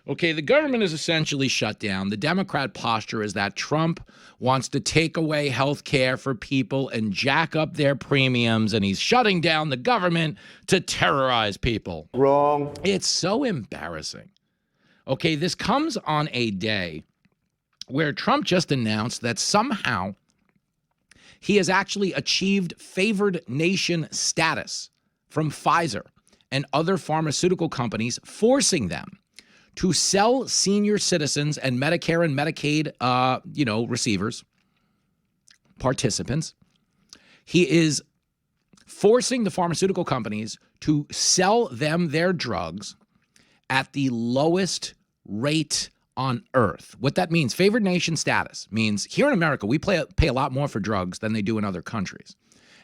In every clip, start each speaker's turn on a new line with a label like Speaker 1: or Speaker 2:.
Speaker 1: Okay, the government is essentially shut down. The Democrat posture is that Trump wants to take away health care for people and jack up their premiums, and he's shutting down the government to terrorize people.
Speaker 2: Wrong.
Speaker 1: It's so embarrassing. Okay, this comes on a day where Trump just announced that somehow he has actually achieved favored nation status from Pfizer and other pharmaceutical companies, forcing them to sell senior citizens and Medicare and Medicaid, receivers, participants. He is forcing the pharmaceutical companies to sell them their drugs at the lowest rate on earth. What that means, favored nation status, means here in America, we pay a lot more for drugs than they do in other countries.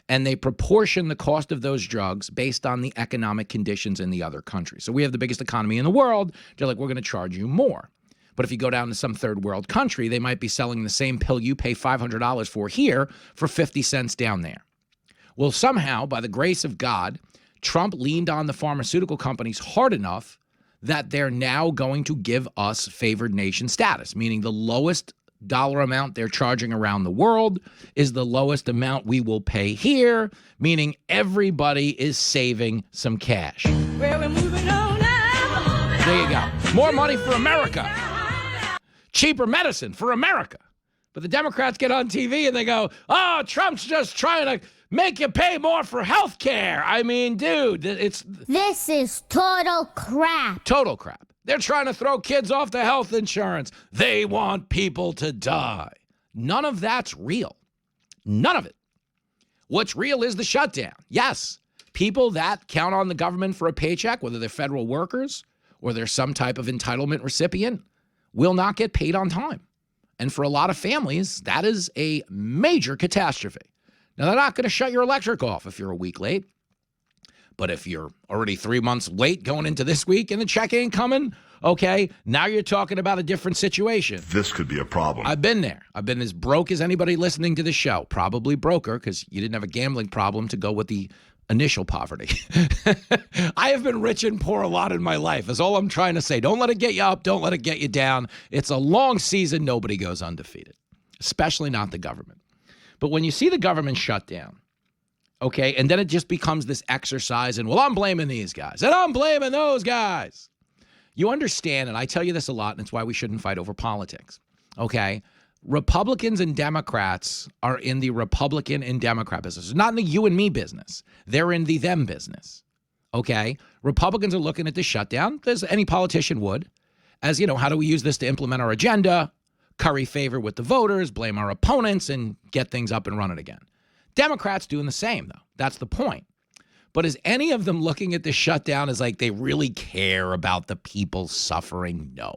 Speaker 1: And they proportion the cost of those drugs based on the economic conditions in the other countries. So we have the biggest economy in the world. They're like, we're going to charge you more. But if you go down to some third world country, they might be selling the same pill you pay $500 for here for 50 cents down there. Well, somehow, by the grace of God, Trump leaned on the pharmaceutical companies hard enough that they're now going to give us favored nation status, meaning the lowest dollar amount they're charging around the world is the lowest amount we will pay here, meaning everybody is saving some cash.
Speaker 3: Well, we're moving on now.
Speaker 1: There you go. More money for America. Cheaper medicine for America. But the Democrats get on TV and they go, oh, Trump's just trying to make you pay more for health care. I mean, dude,
Speaker 4: This is total crap.
Speaker 1: Total crap. They're trying to throw kids off the health insurance. They want people to die. None of that's real. None of it. What's real is the shutdown. Yes, people that count on the government for a paycheck, whether they're federal workers or they're some type of entitlement recipient, will not get paid on time. And for a lot of families, that is a major catastrophe. Now, they're not going to shut your electric off if you're a week late. But if you're already 3 months late going into this week and the check ain't coming, okay, now you're talking about a different situation.
Speaker 5: This could be a problem.
Speaker 1: I've been there. I've been as broke as anybody listening to the show. Probably broker because you didn't have a gambling problem to go with the initial poverty. I have been rich and poor a lot in my life. That's all I'm trying to say. Don't let it get you up. Don't let it get you down. It's a long season. Nobody goes undefeated, especially not the government. But when you see the government shut down, okay, and then it just becomes this exercise in, well, I'm blaming these guys, and I'm blaming those guys. You understand, and I tell you this a lot, and it's why we shouldn't fight over politics, okay? Republicans and Democrats are in the Republican and Democrat business. It's not in the you and me business. They're in the them business, okay? Republicans are looking at the shutdown, as any politician would, as, how do we use this to implement our agenda, curry favor with the voters, blame our opponents, and get things up and running again. Democrats doing the same, though. That's the point. But is any of them looking at the shutdown as like they really care about the people suffering? No.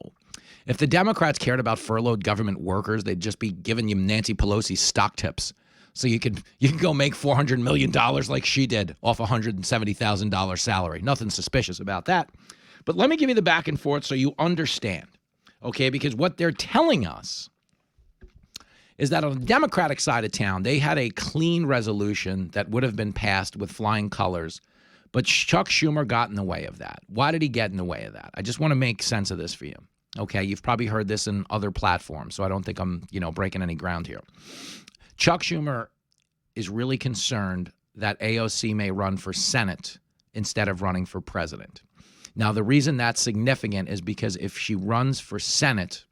Speaker 1: If the Democrats cared about furloughed government workers, they'd just be giving you Nancy Pelosi's stock tips. So you can go make $400 million like she did off a $170,000 salary. Nothing suspicious about that. But let me give you the back and forth so you understand, okay? Because what they're telling us is that on the Democratic side of town, they had a clean resolution that would have been passed with flying colors, but Chuck Schumer got in the way of that. Why did he get in the way of that? I just want to make sense of this for you. Okay, you've probably heard this in other platforms, so I don't think I'm, breaking any ground here. Chuck Schumer is really concerned that AOC may run for Senate instead of running for president. Now, the reason that's significant is because if she runs for Senate,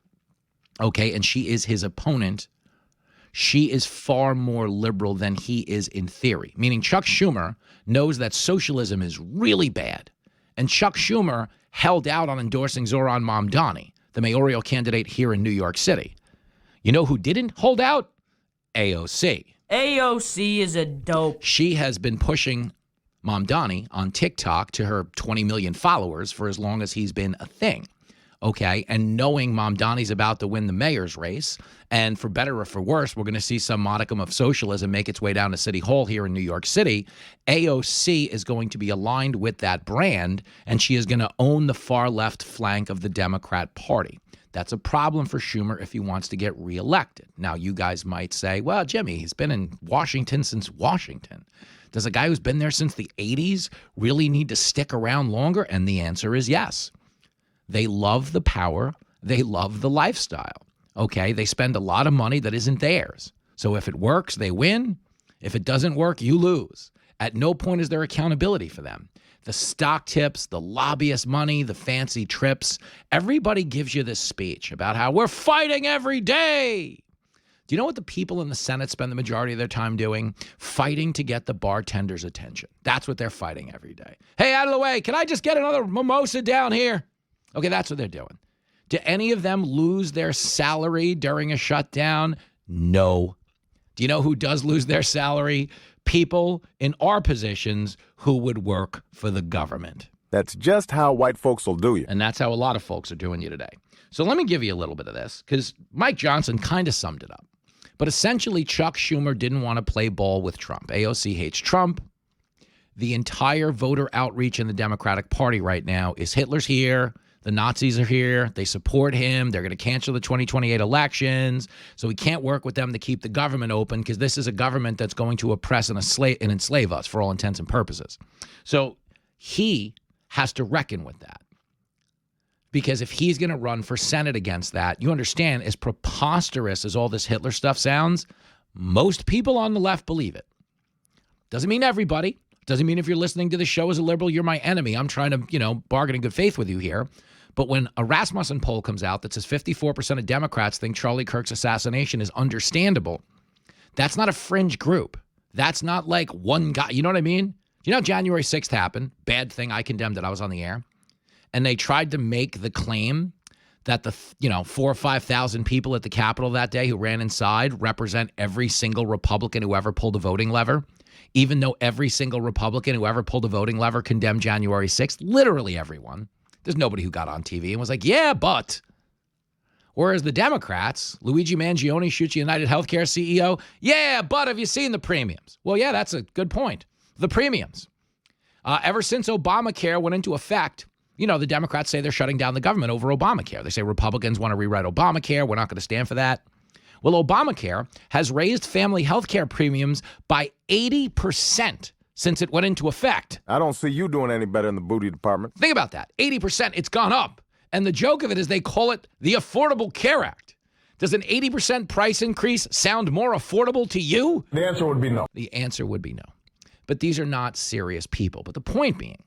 Speaker 1: okay, and she is his opponent, she is far more liberal than he is in theory, meaning Chuck Schumer knows that socialism is really bad. And Chuck Schumer held out on endorsing Zohran Mamdani, the mayoral candidate here in New York City. You know who didn't hold out? AOC.
Speaker 3: AOC is a dope.
Speaker 1: She has been pushing Mamdani on TikTok to her 20 million followers for as long as he's been a thing. Okay, and knowing Mamdani's about to win the mayor's race, and for better or for worse, we're going to see some modicum of socialism make its way down to City Hall here in New York City. AOC is going to be aligned with that brand, and she is going to own the far left flank of the Democrat Party. That's a problem for Schumer if he wants to get reelected. Now, you guys might say, well, Jimmy, he's been in Washington since Washington. Does a guy who's been there since the 80s really need to stick around longer? And the answer is yes. They love the power. They love the lifestyle. Okay, they spend a lot of money that isn't theirs. So if it works, they win. If it doesn't work, you lose. At no point is there accountability for them. The stock tips, the lobbyist money, the fancy trips. Everybody gives you this speech about how we're fighting every day. Do you know what the people in the Senate spend the majority of their time doing? Fighting to get the bartender's attention. That's what they're fighting every day. Hey, out of the way. Can I just get another mimosa down here? Okay, that's what they're doing. Do any of them lose their salary during a shutdown? No. Do you know who does lose their salary? People in our positions who would work for the government.
Speaker 2: That's just how white folks will do you.
Speaker 1: And that's how a lot of folks are doing you today. So let me give you a little bit of this, because Mike Johnson kind of summed it up. But essentially, Chuck Schumer didn't want to play ball with Trump. AOC hates Trump. The entire voter outreach in the Democratic Party right now is Hitler's here. The Nazis are here. They support him. They're going to cancel the 2028 elections. So we can't work with them to keep the government open because this is a government that's going to oppress and enslave us for all intents and purposes. So he has to reckon with that. Because if he's going to run for Senate against that, you understand, as preposterous as all this Hitler stuff sounds, most people on the left believe it. Doesn't mean everybody. Doesn't mean if you're listening to the show as a liberal, you're my enemy. I'm trying to, bargain in good faith with you here. But when a Rasmussen poll comes out that says 54% of Democrats think Charlie Kirk's assassination is understandable, that's not a fringe group. That's not like one guy. You know what I mean? You know, January 6th happened. Bad thing. I condemned it. I was on the air. And they tried to make the claim that the, 4,000 or 5,000 people at the Capitol that day who ran inside represent every single Republican who ever pulled a voting lever, even though every single Republican who ever pulled a voting lever condemned January 6th, literally everyone. There's nobody who got on TV and was like, yeah, but. Whereas the Democrats, Luigi Mangione shoots United Healthcare CEO, yeah, but have you seen the premiums? Well, yeah, that's a good point. The premiums. Ever since Obamacare went into effect, the Democrats say they're shutting down the government over Obamacare. They say Republicans want to rewrite Obamacare. We're not going to stand for that. Well, Obamacare has raised family health care premiums by 80% since it went into effect.
Speaker 2: I don't see you doing any better in the booty department.
Speaker 1: Think about that. 80%, it's gone up. And the joke of it is they call it the Affordable Care Act. Does an 80% price increase sound more affordable to you?
Speaker 2: The answer would be no.
Speaker 1: The answer would be no. But these are not serious people. But the point being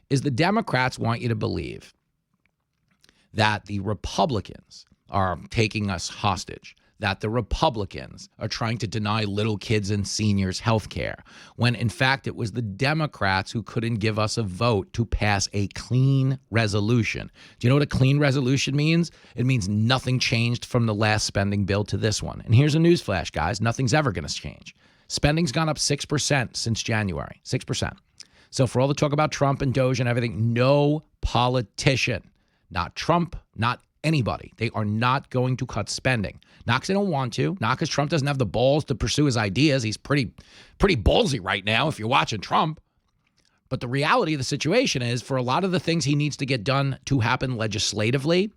Speaker 1: is the Democrats want you to believe that the Republicans are taking us hostage, that the Republicans are trying to deny little kids and seniors health care, when in fact it was the Democrats who couldn't give us a vote to pass a clean resolution. Do you know what a clean resolution means? It means nothing changed from the last spending bill to this one. And here's a newsflash, guys. Nothing's ever going to change. Spending's gone up 6% since January, 6%. So for all the talk about Trump and Doge and everything, no politician, not Trump, not anybody, they are not going to cut spending. Not because they don't want to, not because Trump doesn't have the balls to pursue his ideas. He's pretty ballsy right now if you're watching Trump. But the reality of the situation is, for a lot of the things he needs to get done to happen legislatively,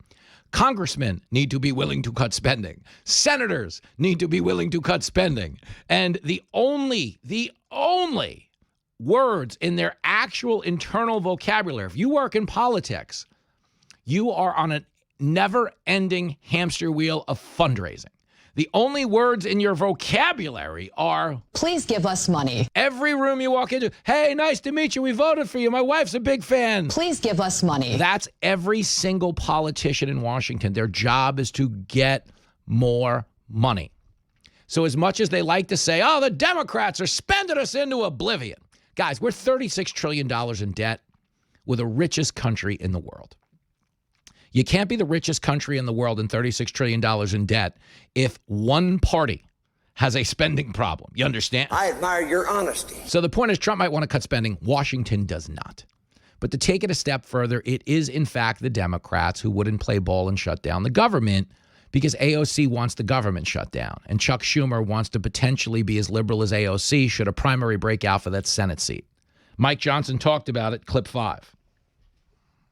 Speaker 1: congressmen need to be willing to cut spending. Senators need to be willing to cut spending. And the only words in their actual internal vocabulary, if you work in politics, you are on a never-ending hamster wheel of fundraising. The only words in your vocabulary are,
Speaker 5: please give us money.
Speaker 1: Every room you walk into, hey, nice to meet you. We voted for you. My wife's a big fan.
Speaker 5: Please give us money.
Speaker 1: That's every single politician in Washington. Their job is to get more money. So as much as they like to say, oh, the Democrats are spending us into oblivion. Guys, we're $36 trillion in debt. We're the richest country in the world. You can't be the richest country in the world and $36 trillion in debt if one party has a spending problem. You understand?
Speaker 6: I admire your honesty.
Speaker 1: So the point is, Trump might want to cut spending. Washington does not. But to take it a step further, it is, in fact, the Democrats who wouldn't play ball and shut down the government because AOC wants the government shut down. And Chuck Schumer wants to potentially be as liberal as AOC should a primary break out for that Senate seat. Mike Johnson talked about it. Clip 5.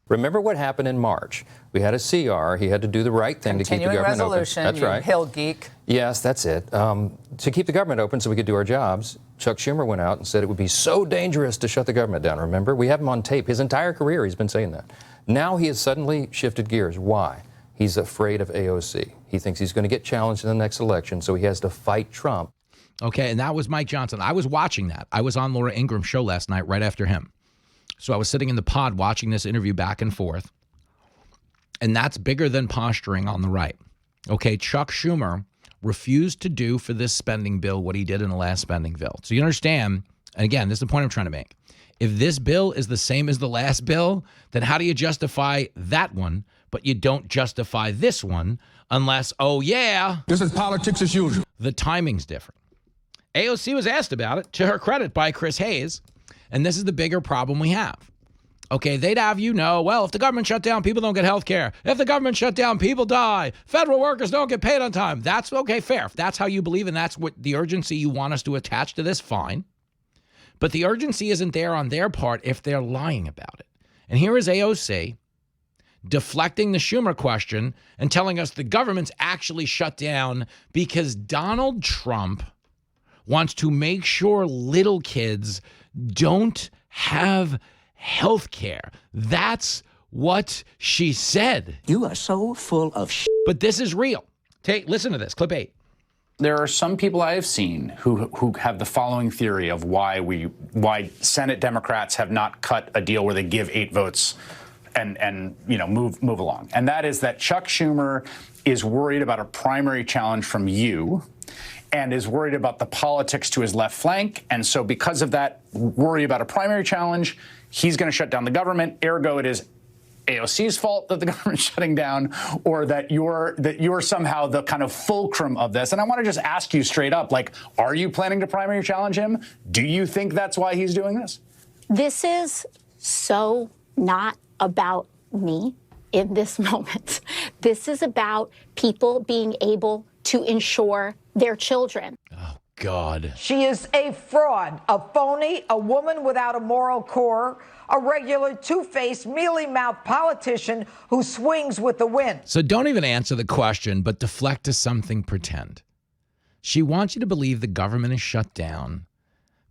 Speaker 7: Remember what happened in March. We had a CR. He had to do the right thing to keep the government
Speaker 8: resolution,
Speaker 7: open. That's right.
Speaker 8: Hill geek.
Speaker 7: Yes, that's it. To keep the government open so we could do our jobs, Chuck Schumer went out and said it would be so dangerous to shut the government down. Remember? We have him on tape. His entire career he's been saying that. Now he has suddenly shifted gears. Why? He's afraid of AOC. He thinks he's going to get challenged in the next election, so he has to fight Trump.
Speaker 1: Okay, and that was Mike Johnson. I was watching that. I was on Laura Ingram's show last night right after him. So I was sitting in the pod watching this interview back and forth. And that's bigger than posturing on the right. Okay, Chuck Schumer refused to do for this spending bill what he did in the last spending bill. So you understand, and again, this is the point I'm trying to make. If this bill is the same as the last bill, then how do you justify that one, but you don't justify this one unless, oh yeah,
Speaker 6: this is politics as usual.
Speaker 1: The timing's different. AOC was asked about it, to her credit, by Chris Hayes, and this is the bigger problem we have. Okay, they'd have you know, well, if the government shut down, people don't get health care. If the government shut down, people die. Federal workers don't get paid on time. That's okay, fair. If that's how you believe and that's what the urgency you want us to attach to this, fine. But the urgency isn't there on their part if they're lying about it. And here is AOC deflecting the Schumer question and telling us the government's actually shut down because Donald Trump wants to make sure little kids don't have health care. That's what she said.
Speaker 8: You are so full of shit.
Speaker 1: But this is real. Listen to this, clip 8.
Speaker 9: There are some people I have seen who have the following theory of why Senate Democrats have not cut a deal where they give 8 votes and move along. And that is that Chuck Schumer is worried about a primary challenge from you and is worried about the politics to his left flank. And so because of that worry about a primary challenge, he's going to shut down the government. Ergo, it is AOC's fault that the government's shutting down, or that you're somehow the kind of fulcrum of this. And I want to just ask you straight up, are you planning to primary challenge him? Do you think that's why he's doing this?
Speaker 10: This is so not about me in this moment. This is about people being able to insure their children.
Speaker 1: Oh, God.
Speaker 11: She is a fraud, a phony, a woman without a moral core, a regular two-faced, mealy-mouthed politician who swings with the wind.
Speaker 1: So don't even answer the question, but deflect to something pretend. She wants you to believe the government is shut down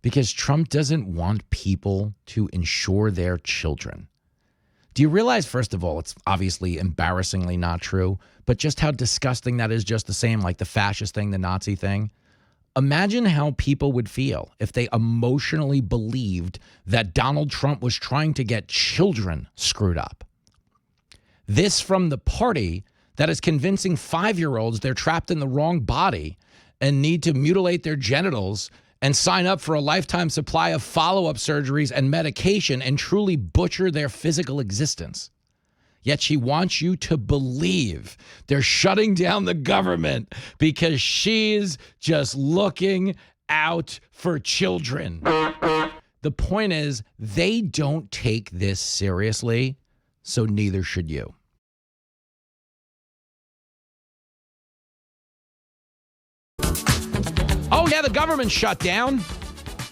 Speaker 1: because Trump doesn't want people to insure their children. Do you realize, first of all, it's obviously embarrassingly not true, but just how disgusting that is, just the same, like the fascist thing, the Nazi thing? Imagine how people would feel if they emotionally believed that Donald Trump was trying to get children screwed up. This from the party that is convincing 5-year-olds they're trapped in the wrong body and need to mutilate their genitals and sign up for a lifetime supply of follow-up surgeries and medication and truly butcher their physical existence. Yet she wants you to believe they're shutting down the government because she's just looking out for children. The point is, they don't take this seriously, so neither should you. Oh, yeah, the government shut down.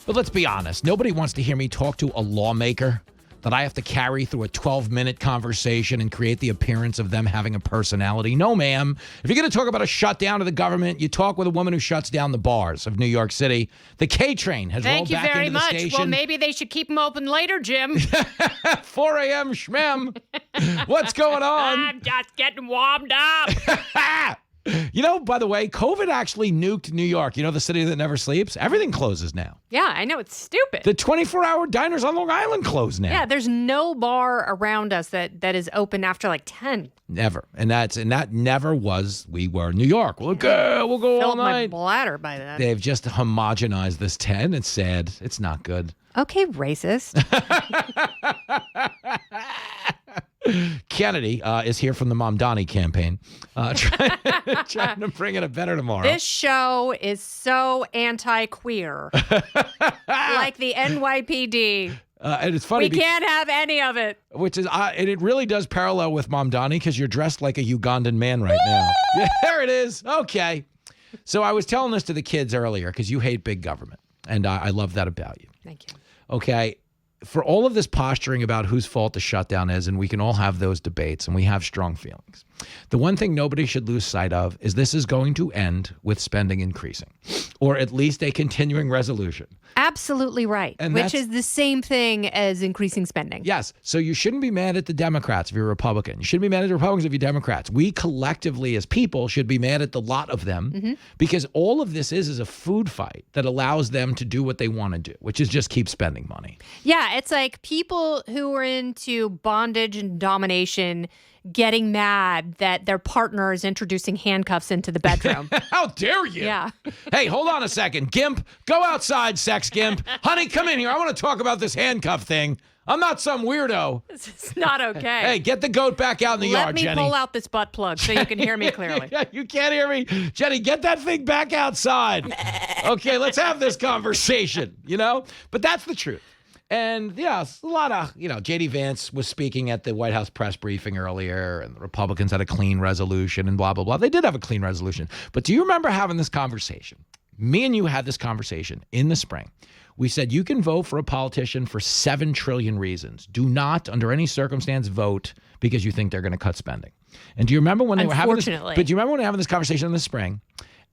Speaker 1: But let's be honest. Nobody wants to hear me talk to a lawmaker that I have to carry through a 12-minute conversation and create the appearance of them having a personality. No, ma'am. If you're going to talk about a shutdown of the government, you talk with a woman who shuts down the bars of New York City. The K-train has rolled back into the station.
Speaker 3: Thank you very much. Well, maybe they should keep them open later, Jim.
Speaker 1: 4 a.m. schmem. What's going on?
Speaker 3: I'm just getting warmed up.
Speaker 1: You know, by the way, COVID actually nuked New York. You know, the city that never sleeps? Everything closes now.
Speaker 3: Yeah, I know. It's stupid.
Speaker 1: The 24-hour diners on Long Island close now.
Speaker 3: Yeah, there's no bar around us that is open after like 10.
Speaker 1: Never. And that never was, we were New York. We'll go all night.
Speaker 3: My bladder by then.
Speaker 1: They've just homogenized this 10. It's sad. It's not good.
Speaker 3: Okay, racist.
Speaker 1: Kennedy is here from the Mamdani campaign, trying to bring it a better tomorrow.
Speaker 3: This show is so anti-queer, like the NYPD.
Speaker 1: And it's funny.
Speaker 3: We can't have any of it.
Speaker 1: Which is, and it really does parallel with Mamdani because you're dressed like a Ugandan man right now. Yeah, there it is. Okay. So I was telling this to the kids earlier because you hate big government, and I love that about you.
Speaker 3: Thank you.
Speaker 1: Okay. for all of this posturing about whose fault the shutdown is, and we can all have those debates, and we have strong feelings, the one thing nobody should lose sight of is this is going to end with spending increasing, or at least a continuing resolution.
Speaker 3: Absolutely right,
Speaker 1: And
Speaker 3: which
Speaker 1: that's-
Speaker 3: is the same thing as increasing spending.
Speaker 1: Yes. So you shouldn't be mad at the Democrats if you're a Republican. You shouldn't be mad at the Republicans if you're Democrats. We collectively as people should be mad at the lot of them because all of this is a food fight that allows them to do what they want to do, which is just keep spending money.
Speaker 3: Yeah, it's like people who are into bondage and domination getting mad that their partner is introducing handcuffs into the bedroom.
Speaker 1: How dare you?
Speaker 3: Yeah.
Speaker 1: Hey, hold on a second. Gimp, go outside, sex gimp. Honey, come in here. I want to talk about this handcuff thing. I'm not some weirdo.
Speaker 3: This is not okay.
Speaker 1: Hey, get the goat back out in the yard, Jenny.
Speaker 3: Let me pull out this butt plug so you can hear me clearly.
Speaker 1: Yeah, you can't hear me. Jenny, get that thing back outside. Okay, let's have this conversation, But that's the truth. And, a lot of, J.D. Vance was speaking at the White House press briefing earlier, and the Republicans had a clean resolution and blah, blah, blah. They did have a clean resolution. But do you remember having this conversation? Me and you had this conversation in the spring. We said you can vote for a politician for 7 trillion reasons. Do not, under any circumstance, vote because you think they're going to cut spending. And do you remember when they were having this? But do you remember when they were having this conversation in the spring?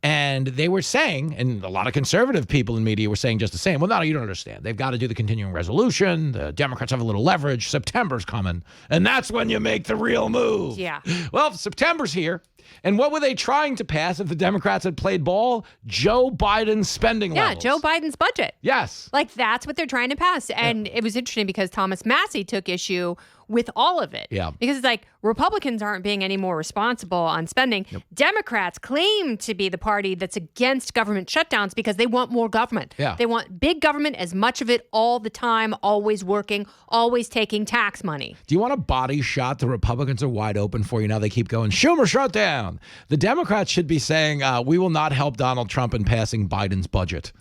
Speaker 1: And they were saying, and a lot of conservative people in media were saying just the same, well, no, you don't understand. They've got to do the continuing resolution. The Democrats have a little leverage. September's coming. And that's when you make the real move.
Speaker 3: Yeah.
Speaker 1: Well, September's here. And what were they trying to pass if the Democrats had played ball? Joe Biden's spending levels.
Speaker 3: Yeah, Joe Biden's budget.
Speaker 1: Yes.
Speaker 3: Like, that's what they're trying to pass. And it was interesting because Thomas Massey took issue with all of it.
Speaker 1: Yeah.
Speaker 3: Because it's like Republicans aren't being any more responsible on spending. Nope. Democrats claim to be the party that's against government shutdowns because they want more government.
Speaker 1: Yeah.
Speaker 3: They want big government, as much of it all the time, always working, always taking tax money.
Speaker 1: Do you want a body shot? The Republicans are wide open for you now. They keep going, Schumer shut down. The Democrats should be saying, we will not help Donald Trump in passing Biden's budget.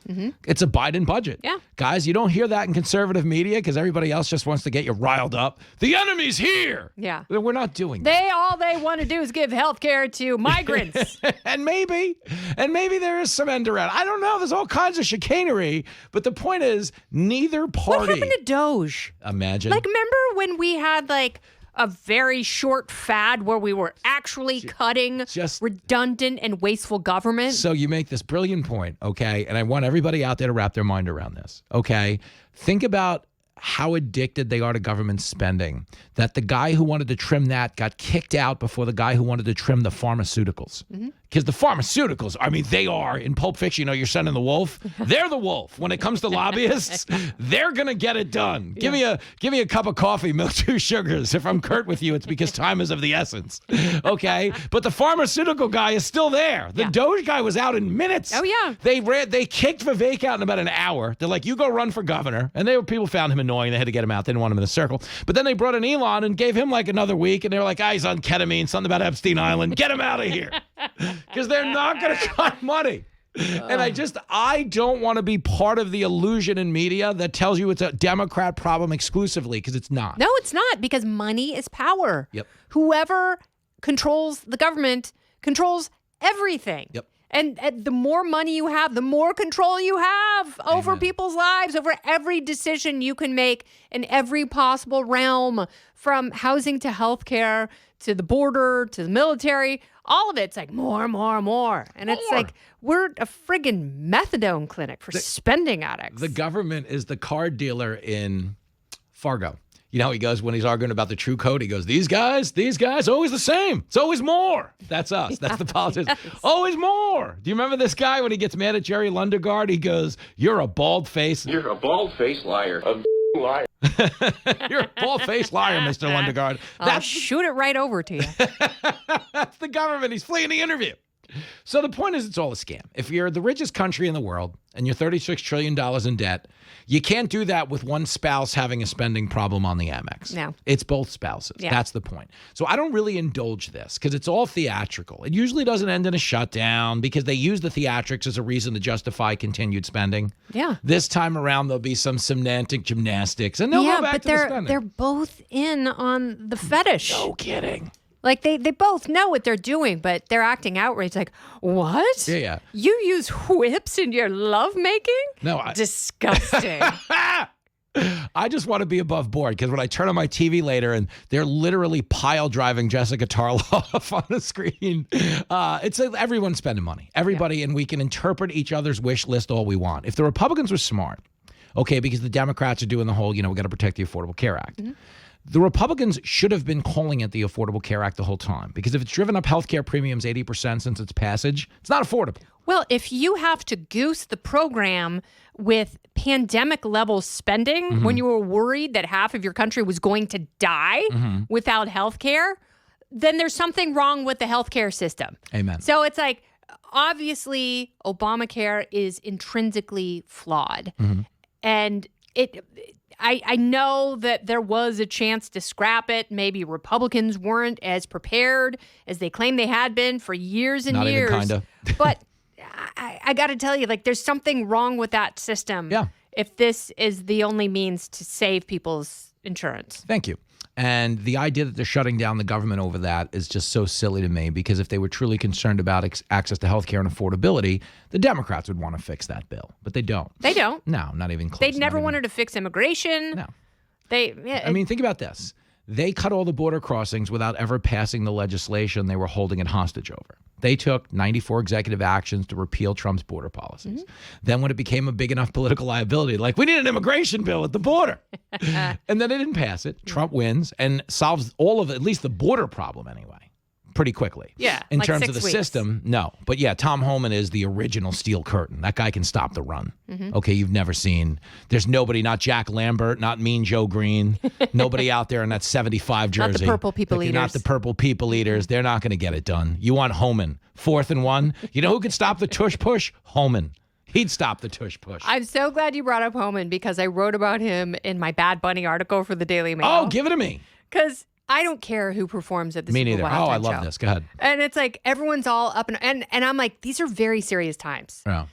Speaker 1: It's a Biden budget.
Speaker 3: Yeah.
Speaker 1: Guys, you don't hear that in conservative media because everybody else just wants to get you riled up. The enemy's here.
Speaker 3: Yeah.
Speaker 1: We're not doing that.
Speaker 3: All they want to do is give health care to migrants.
Speaker 1: and maybe there is some end around. I don't know. There's all kinds of chicanery. But the point is, neither party.
Speaker 3: What happened to Doge?
Speaker 1: Imagine.
Speaker 3: Like, remember when we had a very short fad where we were actually cutting
Speaker 1: just
Speaker 3: redundant and wasteful government?
Speaker 1: So you make this brilliant point, okay? And I want everybody out there to wrap their mind around this, okay? Think about how addicted they are to government spending, that the guy who wanted to trim that got kicked out before the guy who wanted to trim the pharmaceuticals. Because the pharmaceuticals, I mean, they are, in Pulp Fiction, you're sending the wolf. They're the wolf. When it comes to lobbyists, they're going to get it done. Give me a cup of coffee, milk, 2 sugars. If I'm curt with you, it's because time is of the essence. Okay? But the pharmaceutical guy is still there. The Doge guy was out in minutes.
Speaker 3: Oh, yeah.
Speaker 1: They kicked Vivek out in about an hour. They're like, you go run for governor. And people found him annoying. They had to get him out. They didn't want him in the circle. But then they brought in Elon and gave him another week. And they were like, he's on ketamine, something about Epstein Island. Get him out of here. Because they're not going to cut money. And I don't want to be part of the illusion in media that tells you it's a Democrat problem exclusively, because it's not.
Speaker 3: No, it's not, because money is power.
Speaker 1: Yep.
Speaker 3: Whoever controls the government controls everything.
Speaker 1: Yep.
Speaker 3: And the more money you have, the more control you have over people's lives, over every decision you can make in every possible realm, from housing to healthcare to the border to the military. All of it's more. And it's like we're a friggin' methadone clinic for spending addicts.
Speaker 1: The government is the card dealer in Fargo. You know how he goes when he's arguing about the true code? He goes, these guys, always the same. It's always more. That's us. That's the politicians. Yes. Always more. Do you remember this guy when he gets mad at Jerry Lundegaard? He goes, you're a bald-faced.
Speaker 6: You're a bald-faced liar. A liar.
Speaker 1: You're a bald-faced liar, Mr. Lundegaard.
Speaker 3: I'll shoot it right over to you.
Speaker 1: That's the government. He's fleeing the interview. So the point is, it's all a scam. If you're the richest country in the world and you're $36 trillion in debt, you can't do that with one spouse having a spending problem on the Amex.
Speaker 3: No.
Speaker 1: It's both spouses. Yeah. That's the point. So I don't really indulge this because it's all theatrical. It usually doesn't end in a shutdown because they use the theatrics as a reason to justify continued spending.
Speaker 3: Yeah.
Speaker 1: This time around, there'll be some semantic gymnastics and they'll go back to the spending.
Speaker 3: They're both in on the fetish.
Speaker 1: No kidding.
Speaker 3: Like, they both know what they're doing, but they're acting outraged. Like, what?
Speaker 1: Yeah.
Speaker 3: You use whips in your lovemaking?
Speaker 1: No,
Speaker 3: Disgusting.
Speaker 1: I just want to be above board because when I turn on my TV later and they're literally pile driving Jessica Tarloff on the screen, it's like everyone's spending money. Everybody, and we can interpret each other's wish list all we want. If the Republicans were smart, okay, because the Democrats are doing the whole, we got to protect the Affordable Care Act. Mm-hmm. The Republicans should have been calling it the Affordable Care Act the whole time because if it's driven up healthcare premiums 80% since its passage, it's not affordable.
Speaker 3: Well, if you have to goose the program with pandemic level spending when you were worried that half of your country was going to die without health care, then there's something wrong with the healthcare system.
Speaker 1: Amen.
Speaker 3: So it's like, obviously, Obamacare is intrinsically flawed. And I know that there was a chance to scrap it. Maybe Republicans weren't as prepared as they claimed they had been for years and years.
Speaker 1: Not even kinda.
Speaker 3: But I got to tell you, there's something wrong with that system.
Speaker 1: Yeah.
Speaker 3: If this is the only means to save people's insurance.
Speaker 1: Thank you. And the idea that they're shutting down the government over that is just so silly to me because if they were truly concerned about access to health care and affordability, the Democrats would want to fix that bill. But they don't.
Speaker 3: They don't.
Speaker 1: No, not even close.
Speaker 3: They never wanted to fix immigration.
Speaker 1: No.
Speaker 3: I
Speaker 1: mean, think about this. They cut all the border crossings without ever passing the legislation they were holding it hostage over. They took 94 executive actions to repeal Trump's border policies. Then when it became a big enough political liability, we need an immigration bill at the border. And then they didn't pass it. Trump wins and solves all of it, at least the border problem anyway, pretty quickly.
Speaker 3: Yeah.
Speaker 1: In terms of
Speaker 3: 6
Speaker 1: the
Speaker 3: weeks.
Speaker 1: system, no. But yeah, Tom Homan is the original steel curtain. That guy can stop the run. Okay, you've never seen. There's nobody, not Jack Lambert, not Mean Joe Green, nobody out there in that 75 jersey.
Speaker 3: Not the purple people eaters.
Speaker 1: Not the purple people eaters. They're not going to get it done. You want Homan. 4th and 1. You know who could stop the tush push? Homan. He'd stop the tush push.
Speaker 3: I'm so glad you brought up Homan because I wrote about him in my Bad Bunny article for the Daily Mail.
Speaker 1: Oh, give it to me.
Speaker 3: Because I don't care who performs at the
Speaker 1: Me
Speaker 3: Super
Speaker 1: neither.
Speaker 3: Bowl
Speaker 1: Oh, I
Speaker 3: halftime
Speaker 1: love
Speaker 3: show.
Speaker 1: this. Go ahead.
Speaker 3: And it's like everyone's all up and I'm like, these are very serious times.
Speaker 1: Yeah.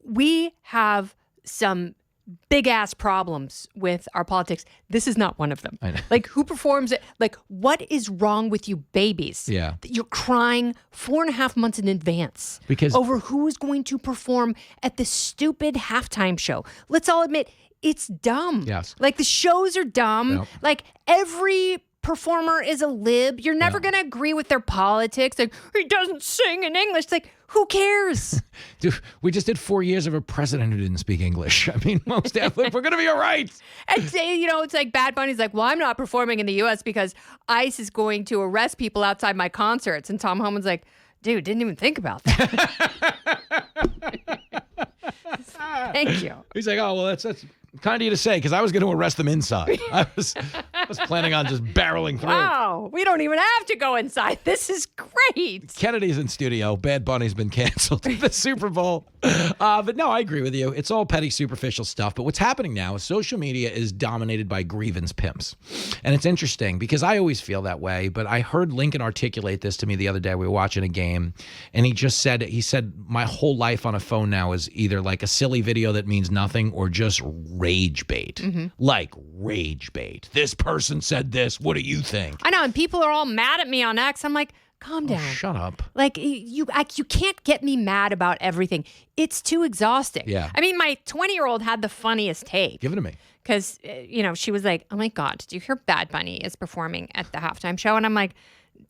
Speaker 3: We have some big ass problems with our politics. This is not one of them.
Speaker 1: I know.
Speaker 3: Who performs it? What is wrong with you babies?
Speaker 1: Yeah.
Speaker 3: That you're crying 4.5 months in advance over who is going to perform at the stupid halftime show. Let's all admit it's dumb.
Speaker 1: Yes.
Speaker 3: The shows are dumb.
Speaker 1: Yep.
Speaker 3: Every performer is a lib. You're never going to agree with their politics. He doesn't sing in English. Who cares?
Speaker 1: Dude, we just did 4 years of a president who didn't speak English. I mean, most definitely, we're going to be all right.
Speaker 3: And it's like Bad Bunny's well, I'm not performing in the U.S. because ICE is going to arrest people outside my concerts. And Tom Homan's like, dude, didn't even think about that. Thank you.
Speaker 1: He's like, oh, well, that's kind of you to say because I was going to arrest them inside. I was planning on just barreling through.
Speaker 3: Wow, we don't even have to go inside. This is great.
Speaker 1: Kennedy's in studio. Bad Bunny's been canceled. The Super Bowl. But no, I agree with you. It's all petty, superficial stuff. But what's happening now is social media is dominated by grievance pimps. And it's interesting because I always feel that way. But I heard Lincoln articulate this to me the other day. We were watching a game. And he said, my whole life on a phone now is either a silly video that means nothing or just rage bait. Rage bait. This person said this. What do you think?
Speaker 3: I know. And people are all mad at me on X. I'm like, calm down.
Speaker 1: Shut up.
Speaker 3: You can't get me mad about everything. It's too exhausting.
Speaker 1: Yeah.
Speaker 3: I mean, my 20-year-old had the funniest take.
Speaker 1: Give it to me.
Speaker 3: Because, she was like, oh my God, did you hear Bad Bunny is performing at the halftime show? And I'm like,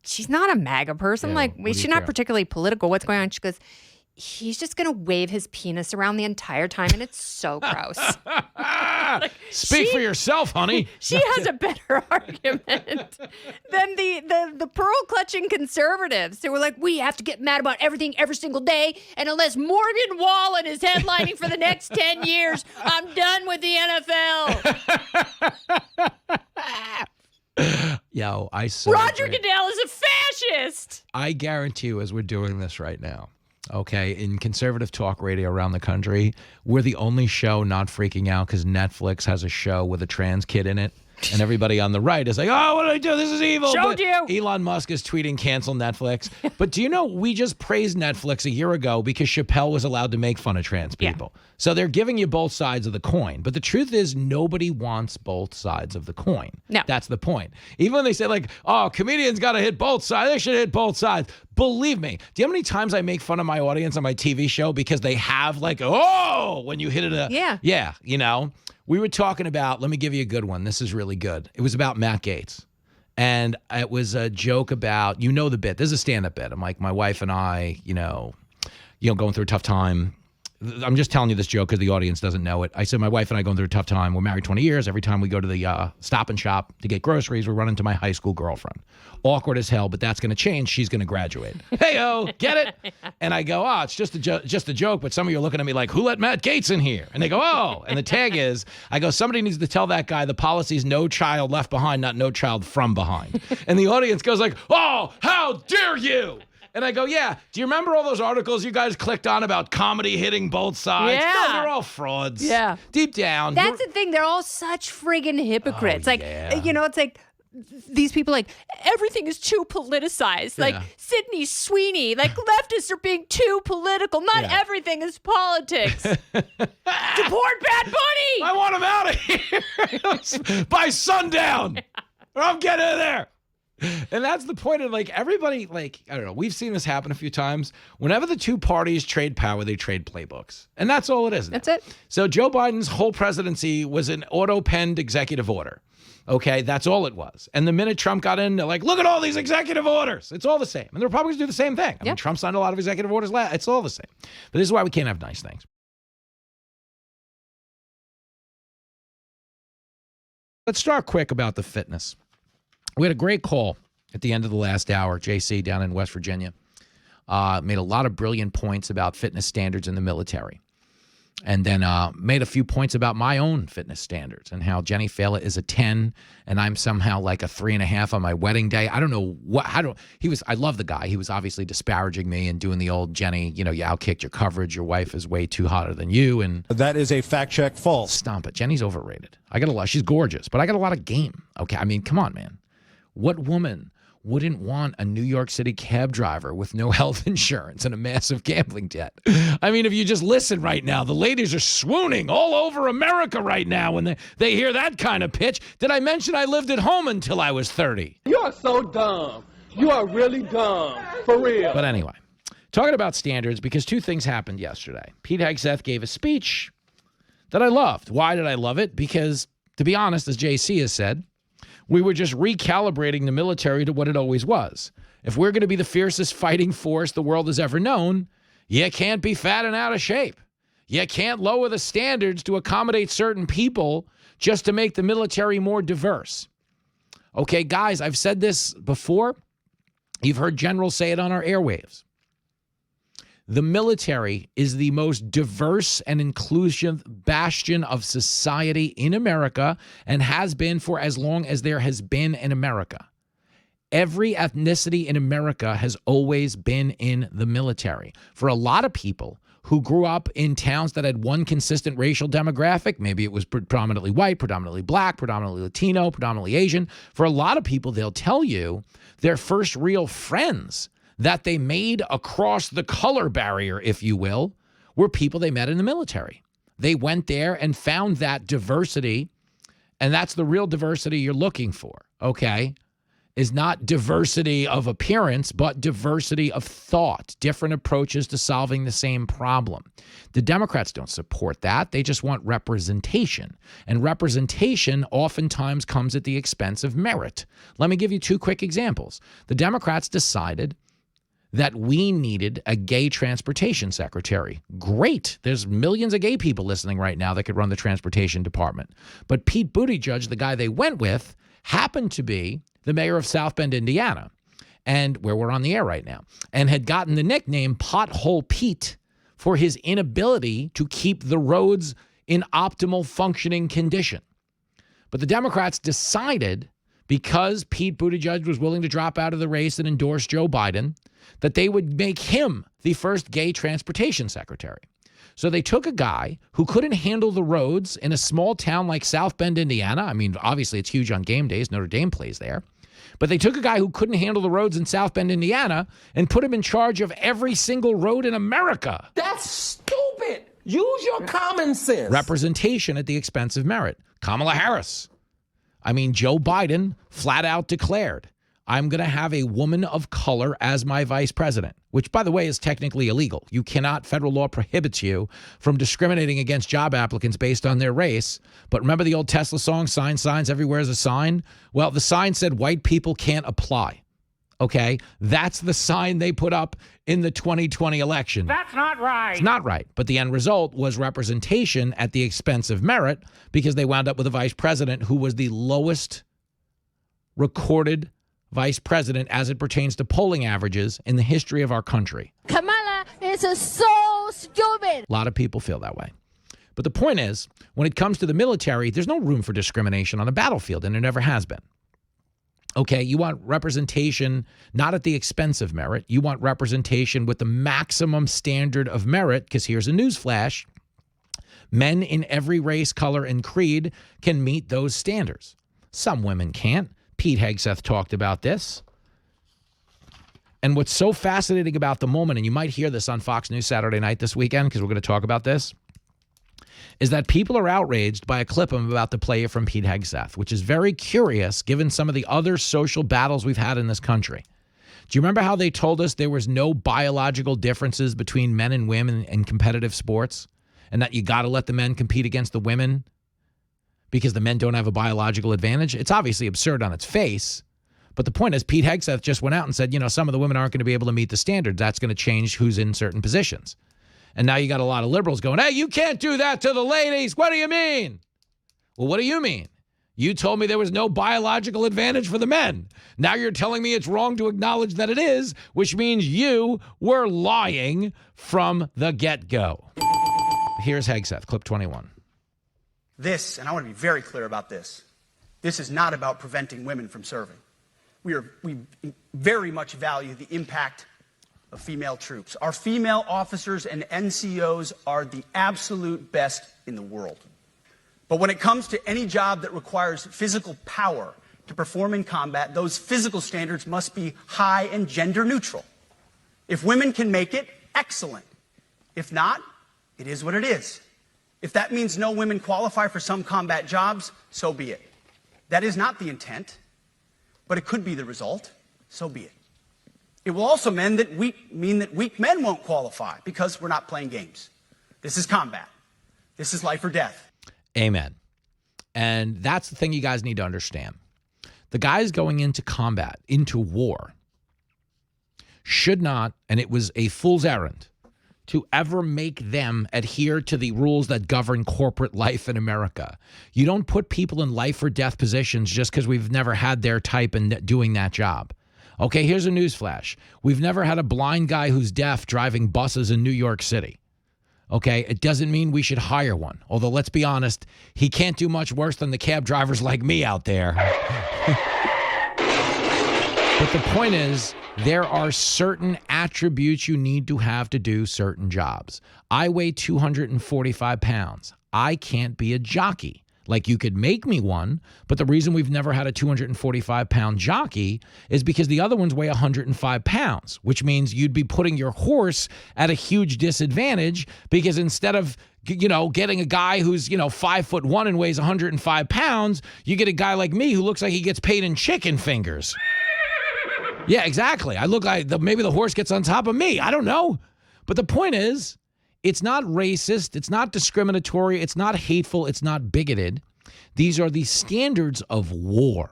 Speaker 3: she's not a MAGA person.
Speaker 1: Yeah,
Speaker 3: She's not particularly political. What's going on? She goes, he's just going to wave his penis around the entire time. And it's so gross.
Speaker 1: Speak for yourself, honey.
Speaker 3: She has a better argument than the pearl clutching conservatives who were like, we have to get mad about everything every single day. And unless Morgan Wallen is headlining for the next 10 years, I'm done with the NFL.
Speaker 1: Yo, I saw
Speaker 3: Roger Goodell is a fascist.
Speaker 1: I guarantee you, as we're doing this right now, okay, in conservative talk radio around the country, we're the only show not freaking out because Netflix has a show with a trans kid in it. And everybody on the right is like, oh, what did I do? This is evil.
Speaker 3: Showed you.
Speaker 1: Elon Musk is tweeting, cancel Netflix. But do you know, we just praised Netflix a year ago because Chappelle was allowed to make fun of trans people. Yeah. So they're giving you both sides of the coin. But the truth is, nobody wants both sides of the coin.
Speaker 3: No.
Speaker 1: That's the point. Even when they say oh, comedians got to hit both sides. They should hit both sides. Believe me. Do you know how many times I make fun of my audience on my TV show because they have when you hit it?
Speaker 3: Yeah.
Speaker 1: Yeah, We were talking about, let me give you a good one. This is really good. It was about Matt Gaetz. And it was a joke about, you know the bit. This is a stand-up bit. I'm like, my wife and I, going through a tough time. I'm just telling you this joke because the audience doesn't know it. I said, my wife and I going through a tough time. We're married 20 years. Every time we go to the Stop and Shop to get groceries, we run into my high school girlfriend. Awkward as hell, but that's going to change. She's going to graduate. Hey-o, get it? And I go, it's just a joke, but some of you are looking at me like, who let Matt Gaetz in here? And they go, oh. And the tag is, I go, somebody needs to tell that guy the policy is no child left behind, not no child from behind. And the audience goes like, oh, how dare you? And I go, yeah, do you remember all those articles you guys clicked on about comedy hitting both sides?
Speaker 3: Yeah.
Speaker 1: No, they're all frauds.
Speaker 3: Yeah.
Speaker 1: Deep down.
Speaker 3: That's the thing. They're all such friggin' hypocrites. It's like these people like everything is too politicized. Like Sydney Sweeney, like leftists are being too political. Not everything is politics. Deport Bad Bunny.
Speaker 1: I want him out of here by sundown or I'm getting in there. And that's the point of everybody, I don't know, we've seen this happen a few times. Whenever the two parties trade power, they trade playbooks. And that's all it is.
Speaker 3: That's it.
Speaker 1: So Joe Biden's whole presidency was an auto-penned executive order. Okay, that's all it was. And the minute Trump got in, they're like, look at all these executive orders. It's all the same. And the Republicans do the same thing. I mean, Trump signed a lot of executive orders. It's all the same. But this is why we can't have nice things. Let's start quick about the fitness. We had a great call at the end of the last hour. JC down in West Virginia made a lot of brilliant points about fitness standards in the military. And then made a few points about my own fitness standards and how Jenny Fela is a 10 and I'm somehow like a 3.5 on my wedding day. I don't know I love the guy. He was obviously disparaging me and doing the old Jenny, you outkicked your coverage. Your wife is way too hotter than you. And
Speaker 12: that is a fact check false.
Speaker 1: Stomp it. Jenny's overrated. She's gorgeous, but I got a lot of game. Okay. I mean, come on, man. What woman wouldn't want a New York City cab driver with no health insurance and a massive gambling debt? I mean, if you just listen right now, the ladies are swooning all over America right now when they hear that kind of pitch. Did I mention I lived at home until I was 30?
Speaker 6: You are so dumb. You are really dumb. For real.
Speaker 1: But anyway, talking about standards, because two things happened yesterday. Pete Hegseth gave a speech that I loved. Why did I love it? Because, to be honest, as JC has said, we were just recalibrating the military to what it always was. If we're going to be the fiercest fighting force the world has ever known, you can't be fat and out of shape. You can't lower the standards to accommodate certain people just to make the military more diverse. Okay, guys, I've said this before. You've heard generals say it on our airwaves. The military is the most diverse and inclusive bastion of society in America and has been for as long as there has been in America. Every ethnicity in America has always been in the military. For a lot of people who grew up in towns that had one consistent racial demographic, maybe it was predominantly white, predominantly black, predominantly Latino, predominantly Asian. For a lot of people, they'll tell you their first real friends that they made across the color barrier, if you will, were people they met in the military. They went there and found that diversity, and that's the real diversity you're looking for, okay? Is not diversity of appearance, but diversity of thought, different approaches to solving the same problem. The Democrats don't support that. They just want representation. And representation oftentimes comes at the expense of merit. Let me give you two quick examples. The Democrats decided that we needed a gay transportation secretary. Great. There's millions of gay people listening right now that could run the transportation department. But Pete Buttigieg, the guy they went with, happened to be the mayor of South Bend, Indiana, and where we're on the air right now, and had gotten the nickname Pothole Pete for his inability to keep the roads in optimal functioning condition. But the Democrats decided, because Pete Buttigieg was willing to drop out of the race and endorse Joe Biden, that they would make him the first gay transportation secretary. So they took a guy who couldn't handle the roads in a small town like South Bend, Indiana. I mean, obviously it's huge on game days. Notre Dame plays there. But they took a guy who couldn't handle the roads in South Bend, Indiana, and put him in charge of every single road in America.
Speaker 8: That's stupid. Use your common sense.
Speaker 1: Representation at the expense of merit. Kamala Harris. I mean, Joe Biden flat out declared, I'm going to have a woman of color as my vice president, which, by the way, is technically illegal. You cannot, federal law prohibits you from discriminating against job applicants based on their race. But remember the old Tesla song, signs, everywhere is a sign? Well, the sign said white people can't apply. Okay, that's the sign they put up in the 2020 election.
Speaker 13: That's not right.
Speaker 1: It's not right. But the end result was representation at the expense of merit, because they wound up with a vice president who was the lowest recorded vice president as it pertains to polling averages in the history of our country.
Speaker 4: Kamala is so stupid.
Speaker 1: A lot of people feel that way. But the point is, when it comes to the military, there's no room for discrimination on a battlefield, and there never has been. Okay, you want representation not at the expense of merit. You want representation with the maximum standard of merit, because here's a newsflash. Men in every race, color, and creed can meet those standards. Some women can't. Pete Hegseth talked about this. And what's so fascinating about the moment, and you might hear this on Fox News Saturday night this weekend, because we're going to talk about this, is that people are outraged by a clip I'm about to play from Pete Hegseth, which is very curious given some of the other social battles we've had in this country. Do you remember how they told us there was no biological differences between men and women in competitive sports, and that you got to let the men compete against the women because the men don't have a biological advantage? It's obviously absurd on its face. But the point is, Pete Hegseth just went out and said, some of the women aren't going to be able to meet the standards. That's going to change who's in certain positions. And now you got a lot of liberals going, hey, you can't do that to the ladies. What do you mean? Well, what do you mean? You told me there was no biological advantage for the men. Now you're telling me it's wrong to acknowledge that it is, which means you were lying from the get-go. Here's Hegseth, clip 21.
Speaker 14: This, and I want to be very clear about this is not about preventing women from serving. We very much value the impact of female troops. Our female officers and NCOs are the absolute best in the world. But when it comes to any job that requires physical power to perform in combat, those physical standards must be high and gender neutral. If women can make it, excellent. If not, it is what it is. If that means no women qualify for some combat jobs, so be it. That is not the intent, but it could be the result, so be it. It will also mean that weak men won't qualify because we're not playing games. This is combat. This is life or death.
Speaker 1: Amen. And that's the thing you guys need to understand. The guys going into combat, into war, should not, and it was a fool's errand, to ever make them adhere to the rules that govern corporate life in America. You don't put people in life or death positions just because we've never had their type in doing that job. Okay, here's a newsflash. We've never had a blind guy who's deaf driving buses in New York City. Okay, it doesn't mean we should hire one. Although, let's be honest, he can't do much worse than the cab drivers like me out there. But the point is, there are certain attributes you need to have to do certain jobs. I weigh 245 pounds. I can't be a jockey. Like, you could make me one, but the reason we've never had a 245-pound jockey is because the other ones weigh 105 pounds, which means you'd be putting your horse at a huge disadvantage, because instead of, getting a guy who's, 5'1" and weighs 105 pounds, you get a guy like me who looks like he gets paid in chicken fingers. Yeah, exactly. I look like maybe the horse gets on top of me. I don't know. But the point is, it's not racist, it's not discriminatory, it's not hateful, it's not bigoted. These are the standards of war.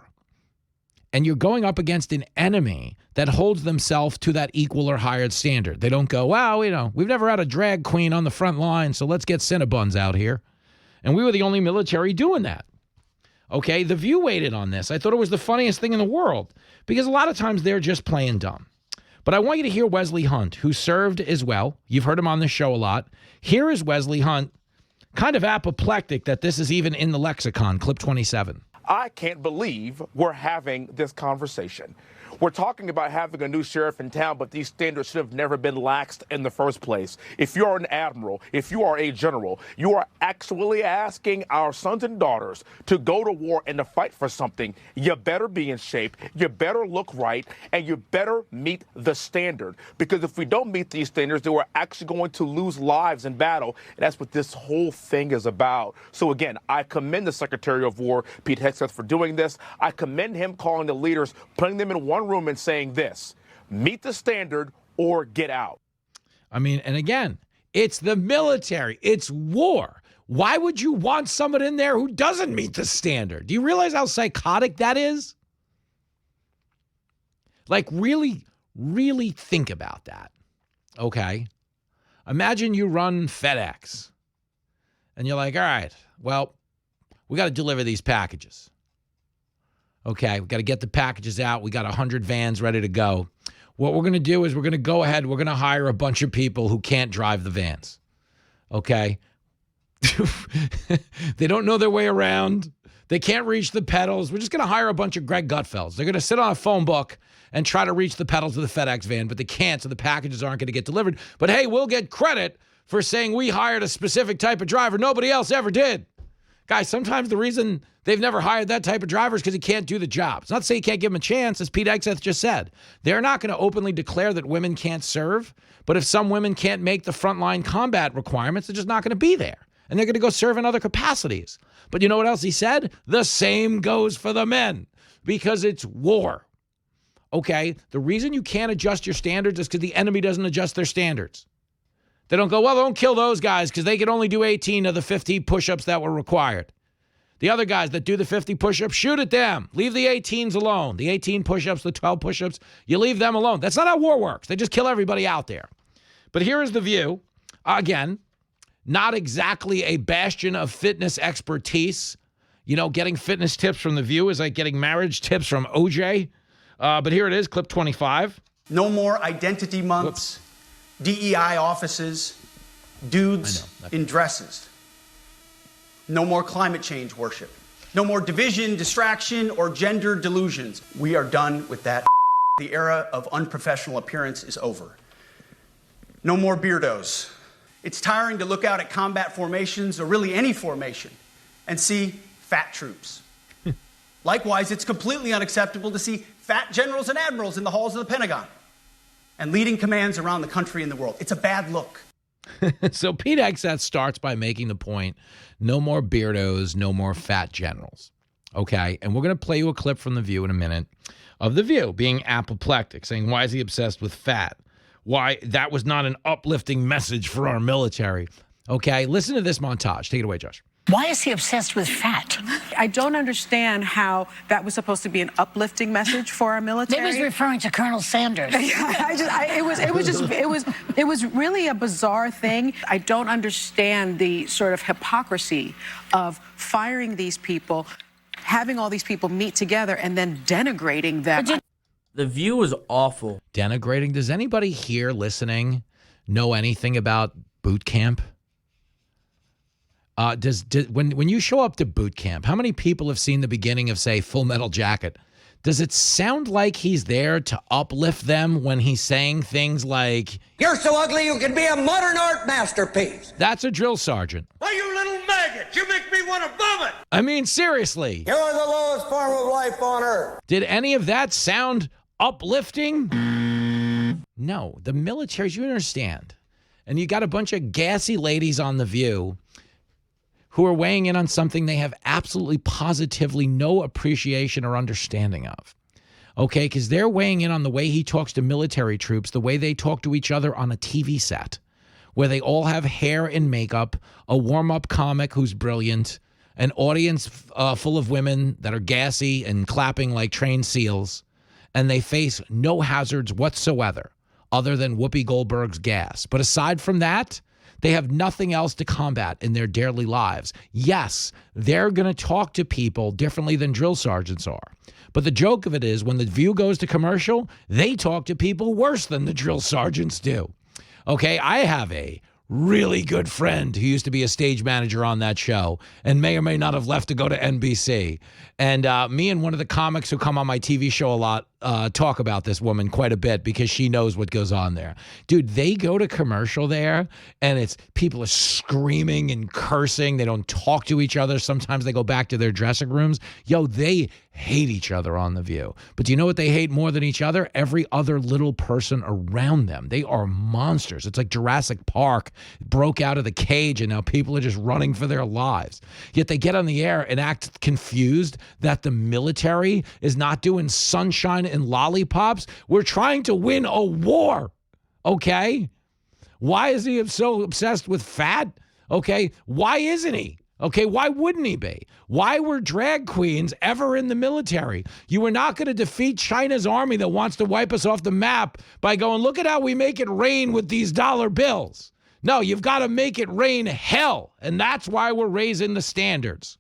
Speaker 1: And you're going up against an enemy that holds themselves to that equal or higher standard. They don't go, well, we've never had a drag queen on the front line, so let's get Cinnabons out here. And we were the only military doing that. Okay, The View weighed in on this. I thought it was the funniest thing in the world, because a lot of times they're just playing dumb. But I want you to hear Wesley Hunt, who served as well. You've heard him on this show a lot. Here is Wesley Hunt, kind of apoplectic that this is even in the lexicon, clip 27.
Speaker 15: I can't believe we're having this conversation. We're talking about having a new sheriff in town, but these standards should have never been laxed in the first place. If you're an admiral, if you are a general, you are actually asking our sons and daughters to go to war and to fight for something. You better be in shape, you better look right, and you better meet the standard. Because if we don't meet these standards, then we're actually going to lose lives in battle. And that's what this whole thing is about. So again, I commend the Secretary of War, Pete Hegseth, for doing this. I commend him calling the leaders, putting them in one one room and saying this: meet the standard or get out.
Speaker 1: I mean, and again, it's the military. It's war. Why would you want someone in there who doesn't meet the standard? Do you realize how psychotic that is? Like, really, really think about that, okay? Imagine you run FedEx, and you're like, all right, well, we got to deliver these packages. Okay, we got to get the packages out. We got 100 vans ready to go. What we're going to do is we're going to go ahead, we're going to hire a bunch of people who can't drive the vans, okay? They don't know their way around. They can't reach the pedals. We're just going to hire a bunch of Greg Gutfelds. They're going to sit on a phone book and try to reach the pedals of the FedEx van, but they can't, so the packages aren't going to get delivered. But hey, we'll get credit for saying we hired a specific type of driver nobody else ever did. Guys, sometimes the reason they've never hired that type of driver is because he can't do the job. It's not to say you can't give him a chance, as Pete Hegseth just said. They're not going to openly declare that women can't serve, but if some women can't make the frontline combat requirements, they're just not going to be there. And they're going to go serve in other capacities. But you know what else he said? The same goes for the men, because it's war. Okay, the reason you can't adjust your standards is because the enemy doesn't adjust their standards. They don't go, well, don't kill those guys because they could only do 18 of the 50 push-ups that were required. The other guys that do the 50 push-ups, shoot at them. Leave the 18s alone. The 18 push-ups, the 12 push-ups, you leave them alone. That's not how war works. They just kill everybody out there. But here is the view. Again, not exactly a bastion of fitness expertise. You know, getting fitness tips from The View is like getting marriage tips from OJ. But here it is, clip 25.
Speaker 14: No more identity months, DEI offices, dudes in dresses. No more climate change worship. No more division, distraction, or gender delusions. We are done with that. The era of unprofessional appearance is over. No more beardos. It's tiring to look out at combat formations, or really any formation, and see fat troops. Likewise, it's completely unacceptable to see fat generals and admirals in the halls of the Pentagon and leading commands around the country and the world. It's a bad look.
Speaker 1: So Pete Hegseth starts by making the point, no more beardos, no more fat generals. Okay, and we're going to play you a clip from The View in a minute of The View being apoplectic, saying, why is he obsessed with fat? Why that was not an uplifting message for our military. Okay, listen to this montage. Take it away, Josh.
Speaker 13: Why is he obsessed with fat? I don't understand how that was supposed to be an uplifting message for our military.
Speaker 4: Maybe he's referring to Colonel Sanders.
Speaker 13: It was really a bizarre thing. I don't understand the sort of hypocrisy of firing these people, having all these people meet together, and then denigrating them.
Speaker 16: The View is awful.
Speaker 1: Denigrating. Does anybody here listening know anything about boot camp? When you show up to boot camp, how many people have seen the beginning of, say, Full Metal Jacket? Does it sound like he's there to uplift them when he's saying things like,
Speaker 8: You're so ugly you can be a modern art masterpiece.
Speaker 1: That's a drill sergeant.
Speaker 8: Why, you little maggot, you make me want to vomit.
Speaker 1: I mean, seriously.
Speaker 8: You're the lowest form of life on earth.
Speaker 1: Did any of that sound uplifting? No, the military, you understand. And you got a bunch of gassy ladies on The View who are weighing in on something they have absolutely positively no appreciation or understanding of. Okay, because they're weighing in on the way he talks to military troops, the way they talk to each other on a TV set, where they all have hair and makeup, a warm-up comic who's brilliant, an audience full of women that are gassy and clapping like trained seals, and they face no hazards whatsoever other than Whoopi Goldberg's gas. But aside from that, they have nothing else to combat in their daily lives. Yes, they're going to talk to people differently than drill sergeants are. But the joke of it is when The View goes to commercial, they talk to people worse than the drill sergeants do. Okay, I have a really good friend who used to be a stage manager on that show and may or may not have left to go to NBC. And me and one of the comics who come on my TV show a lot talk about this woman quite a bit because she knows what goes on there. Dude, they go to commercial there and it's people are screaming and cursing. They don't talk to each other. Sometimes they go back to their dressing rooms. Yo, they hate each other on The View. But do you know what they hate more than each other? Every other little person around them. They are monsters. It's like Jurassic Park broke out of the cage and now people are just running for their lives. Yet they get on the air and act confused that the military is not doing sunshine fun and lollipops. We're trying to win a war, okay? Why is he so obsessed with fat? Okay, why isn't he? Okay, why wouldn't he be? Why were drag queens ever in the military? You were not going to defeat China's army that wants to wipe us off the map by going, look at how we make it rain with these dollar bills. No, you've got to make it rain hell, and that's why we're raising the standards.